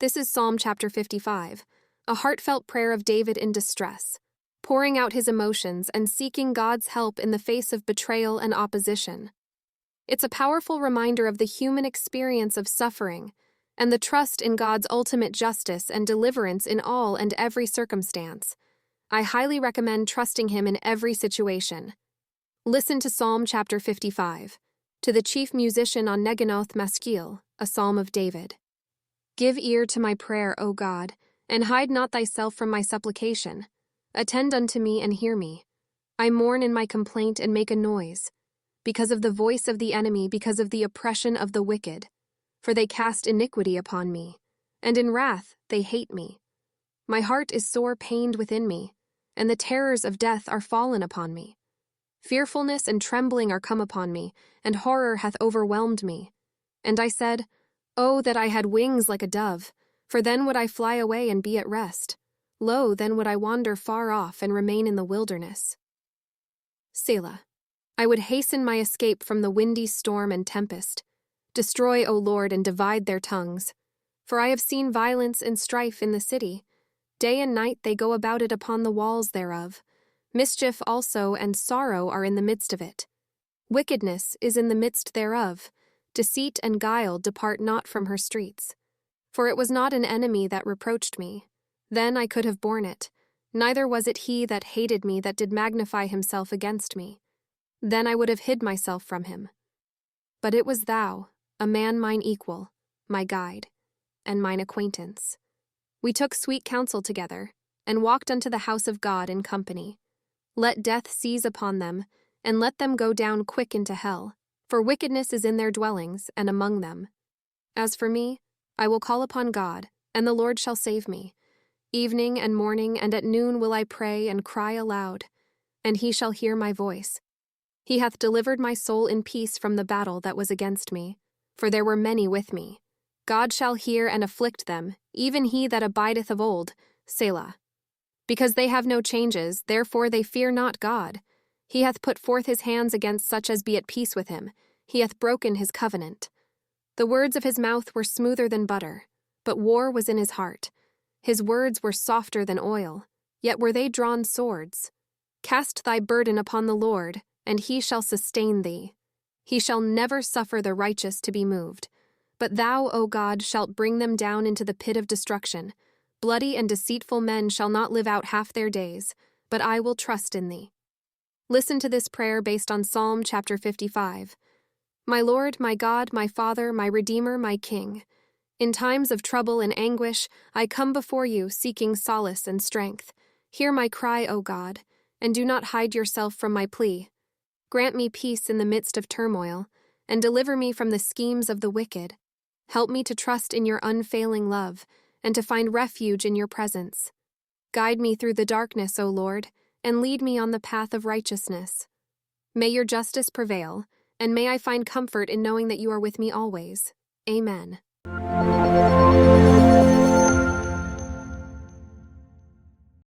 This is Psalm chapter 55, a heartfelt prayer of David in distress, pouring out his emotions and seeking God's help in the face of betrayal and opposition. It's a powerful reminder of the human experience of suffering and the trust in God's ultimate justice and deliverance in all and every circumstance. I highly recommend trusting Him in every situation. Listen to Psalm chapter 55, to the chief musician on Neginoth Maskil, a psalm of David. Give ear to my prayer, O God, and hide not thyself from my supplication. Attend unto me and hear me. I mourn in my complaint and make a noise, because of the voice of the enemy, because of the oppression of the wicked. For they cast iniquity upon me, and in wrath they hate me. My heart is sore pained within me, and the terrors of death are fallen upon me. Fearfulness and trembling are come upon me, and horror hath overwhelmed me. And I said, Oh, that I had wings like a dove, for then would I fly away and be at rest. Lo, then would I wander far off and remain in the wilderness. Selah. I would hasten my escape from the windy storm and tempest. Destroy, O Lord, and divide their tongues. For I have seen violence and strife in the city. Day and night they go about it upon the walls thereof. Mischief also and sorrow are in the midst of it. Wickedness is in the midst thereof. Deceit and guile depart not from her streets. For it was not an enemy that reproached me. Then I could have borne it. Neither was it he that hated me that did magnify himself against me. Then I would have hid myself from him. But it was thou, a man mine equal, my guide, and mine acquaintance. We took sweet counsel together, and walked unto the house of God in company. Let death seize upon them, and let them go down quick into hell, for wickedness is in their dwellings and among them. As for me, I will call upon God, and the Lord shall save me. Evening and morning and at noon will I pray and cry aloud, and he shall hear my voice. He hath delivered my soul in peace from the battle that was against me, for there were many with me. God shall hear and afflict them, even he that abideth of old, Selah. Because they have no changes, therefore they fear not God. He hath put forth his hands against such as be at peace with him. He hath broken his covenant. The words of his mouth were smoother than butter, but war was in his heart. His words were softer than oil, yet were they drawn swords. Cast thy burden upon the Lord, and he shall sustain thee. He shall never suffer the righteous to be moved. But thou, O God, shalt bring them down into the pit of destruction. Bloody and deceitful men shall not live out half their days, but I will trust in thee. Listen to this prayer based on Psalm chapter 55. My Lord, my God, my Father, my Redeemer, my King. In times of trouble and anguish, I come before you seeking solace and strength. Hear my cry, O God, and do not hide yourself from my plea. Grant me peace in the midst of turmoil, and deliver me from the schemes of the wicked. Help me to trust in your unfailing love, and to find refuge in your presence. Guide me through the darkness, O Lord, and lead me on the path of righteousness. May your justice prevail, and may I find comfort in knowing that you are with me always. Amen.